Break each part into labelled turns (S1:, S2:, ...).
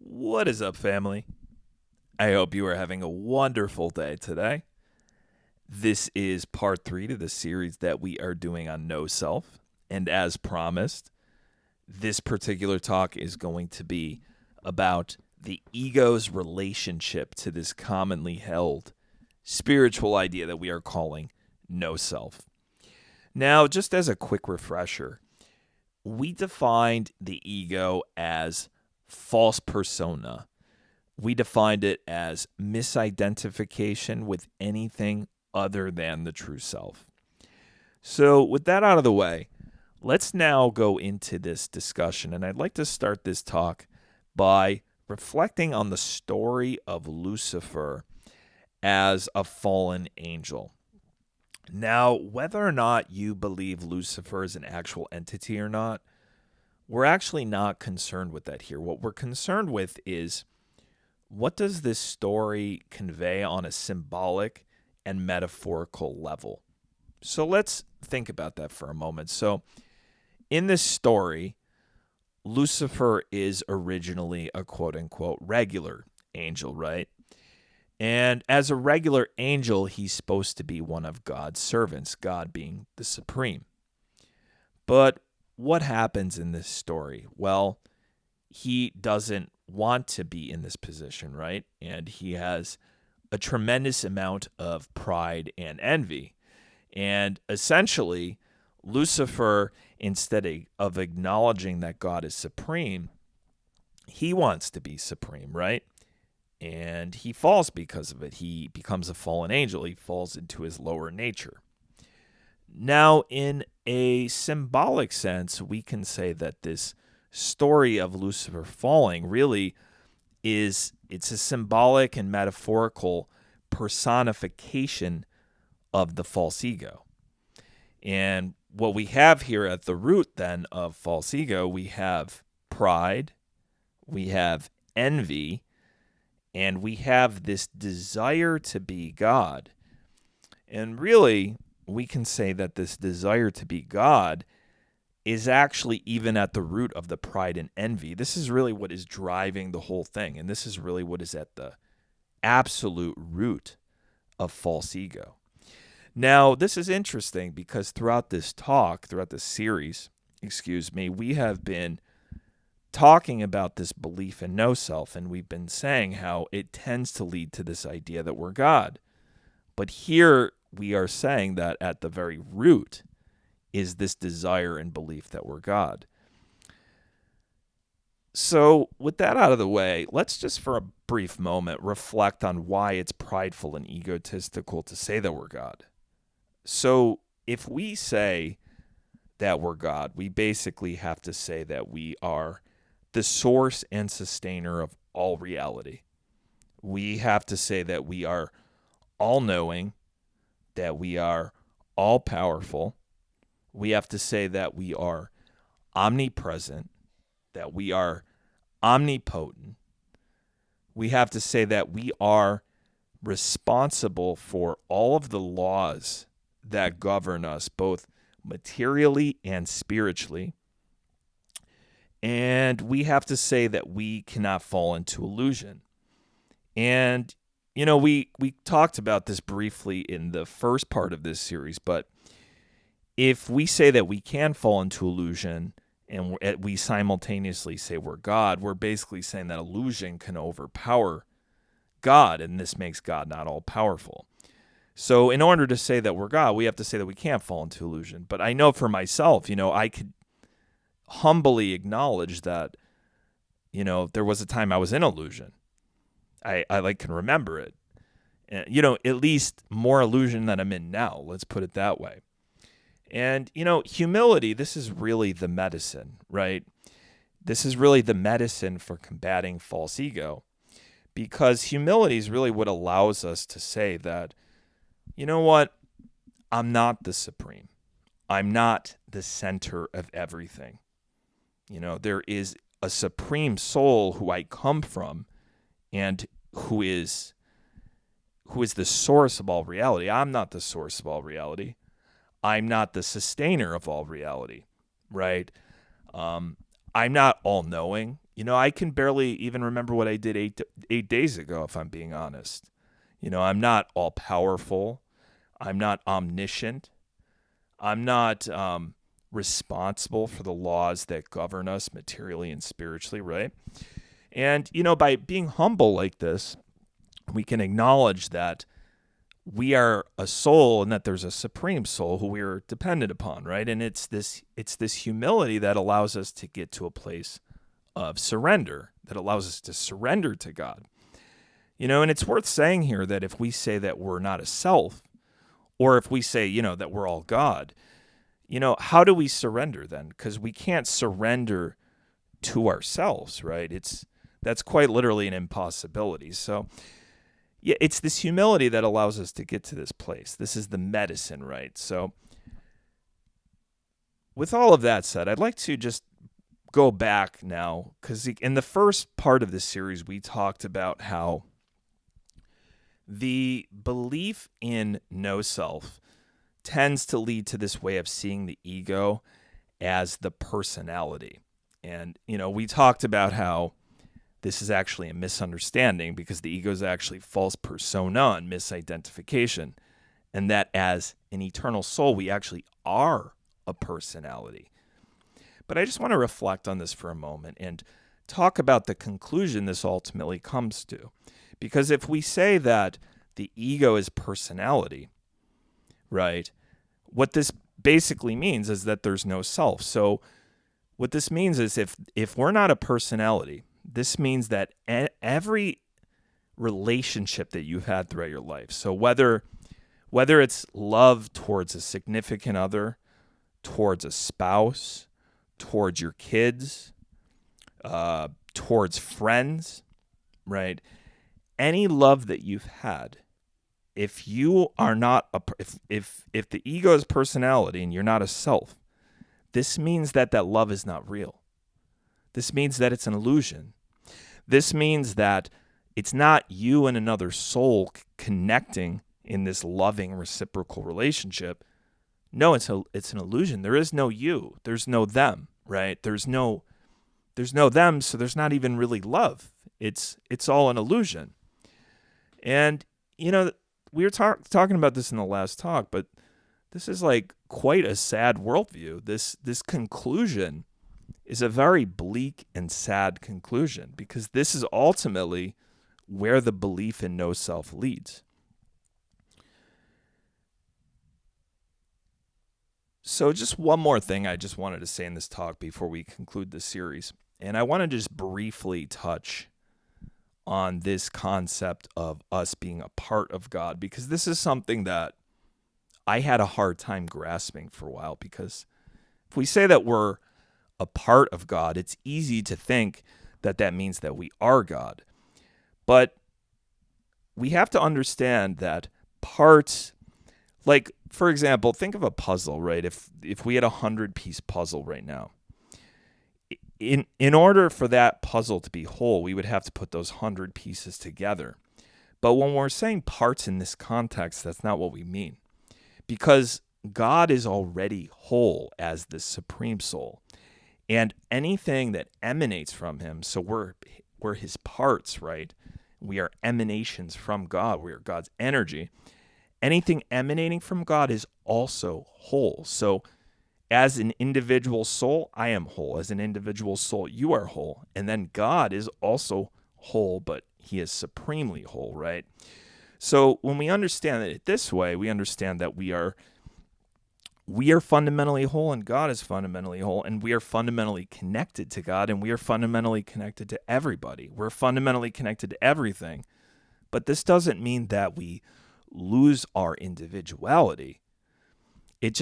S1: What is up, family? I hope you are having a wonderful day today. This is part 3 to the series that we are doing on No Self. And as promised, this particular talk is going to be about the ego's relationship to this commonly held spiritual idea that we are calling No Self. Now, just as a quick refresher, we defined the ego as false persona. We defined it as misidentification with anything other than the true self. So, with that out of the way, let's now go into this discussion. And I'd like to start this talk by reflecting on the story of Lucifer as a fallen angel. Now, whether or not you believe Lucifer is an actual entity or not, we're actually not concerned with that here. What we're concerned with is what does this story convey on a symbolic and metaphorical level? So let's think about that for a moment. So, in this story, Lucifer is originally a quote unquote regular angel, right? And as a regular angel, he's supposed to be one of God's servants, God being the supreme. But what happens in this story? Well, he doesn't want to be in this position, right? And he has a tremendous amount of pride and envy. And essentially, Lucifer, instead of acknowledging that God is supreme, he wants to be supreme, right? And he falls because of it. He becomes a fallen angel. He falls into his lower nature. Now, in a symbolic sense, we can say that this story of Lucifer falling really it's a symbolic and metaphorical personification of the false ego. And what we have here at the root then of false ego, we have pride, we have envy, and we have this desire to be God. And really, we can say that this desire to be God is actually even at the root of the pride and envy. This is really what is driving the whole thing. And this is really what is at the absolute root of false ego. Now, this is interesting because throughout this series, we have been talking about this belief in no self, and we've been saying how it tends to lead to this idea that we're God. But here we are saying that at the very root is this desire and belief that we're God. So, with that out of the way, let's just for a brief moment reflect on why it's prideful and egotistical to say that we're God. So, if we say that we're God, we basically have to say that we are the source and sustainer of all reality. We have to say that we are all knowing, that we are all powerful. We have to say that we are omnipresent, that we are omnipotent. We have to say that we are responsible for all of the laws that govern us, both materially and spiritually. And we have to say that we cannot fall into illusion. And, we talked about this briefly in the first part of this series, but if we say that we can fall into illusion and we simultaneously say we're God, we're basically saying that illusion can overpower God, and this makes God not all powerful. So in order to say that we're God, we have to say that we can't fall into illusion. But I know for myself, I could humbly acknowledge that, there was a time I was in illusion. I can remember it. And, at least more illusion than I'm in now. Let's put it that way. And, humility, this is really the medicine, right? This is really the medicine for combating false ego, because humility is really what allows us to say that, you know what? I'm not the supreme. I'm not the center of everything. There is a supreme soul who I come from and who is the source of all reality. I'm not the source of all reality. I'm not the sustainer of all reality, right? I'm not all-knowing. I can barely even remember what I did 8 days ago, if I'm being honest. I'm not all powerful. I'm not omniscient. I'm not responsible for the laws that govern us materially and spiritually, right? And, by being humble like this, we can acknowledge that we are a soul and that there's a supreme soul who we are dependent upon, right? And it's this humility that allows us to get to a place of surrender, that allows us to surrender to God. And it's worth saying here that if we say that we're not a self, or if we say, that we're all God, how do we surrender then? Because we can't surrender to ourselves, right? That's quite literally an impossibility. So, yeah, it's this humility that allows us to get to this place. This is the medicine, right? So, with all of that said, I'd like to just go back now, because in the first part of this series, we talked about how the belief in no self tends to lead to this way of seeing the ego as the personality. And, we talked about how this is actually a misunderstanding because the ego is actually false persona and misidentification. And that as an eternal soul, we actually are a personality. But I just want to reflect on this for a moment and talk about the conclusion this ultimately comes to. Because if we say that the ego is personality, right, what this basically means is that there's no self. So what this means is if we're not a personality, this means that every relationship that you've had throughout your life, so whether it's love towards a significant other, towards a spouse, towards your kids, towards friends, right? Any love that you've had, if you are not if the ego is personality and you're not a self, this means that love is not real. This means that it's an illusion. This means that it's not you and another soul connecting in this loving reciprocal relationship. No, it's an illusion. There is no you. There's no them, right? There's no them, so there's not even really love. It's all an illusion. And, we were talking about this in the last talk, but this is like quite a sad worldview. This conclusion is a very bleak and sad conclusion because this is ultimately where the belief in no self leads. So just one more thing I just wanted to say in this talk before we conclude this series. And I want to just briefly touch on this concept of us being a part of God, because this is something that I had a hard time grasping for a while, because if we say that we're a part of God, it's easy to think that means that we are God. But we have to understand that parts, like, for example, think of a puzzle, right? If we had a 100-piece puzzle right now, in order for that puzzle to be whole, we would have to put those 100 pieces together. But when we're saying parts in this context, that's not what we mean. Because God is already whole as the supreme soul. And anything that emanates from him, so we're his parts, right? We are emanations from God. We are God's energy. Anything emanating from God is also whole. So as an individual soul, I am whole. As an individual soul, you are whole. And then God is also whole, but he is supremely whole, right? So when we understand it this way, we understand that we are fundamentally whole and God is fundamentally whole, and we are fundamentally connected to God, and we are fundamentally connected to everybody. We're fundamentally connected to everything. But this doesn't mean that we lose our individuality. It's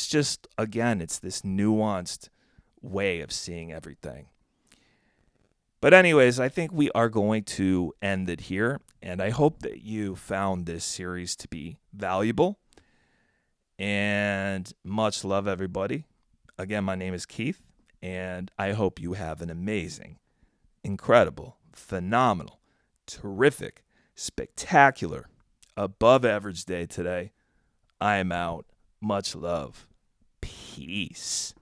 S1: just again, it's this nuanced way of seeing everything. But anyways, I think we are going to end it here, and I hope that you found this series to be valuable. And much love, everybody. Again, my name is Keith, and I hope you have an amazing, incredible, phenomenal, terrific, spectacular, above average day today. I am out. Much love. Peace.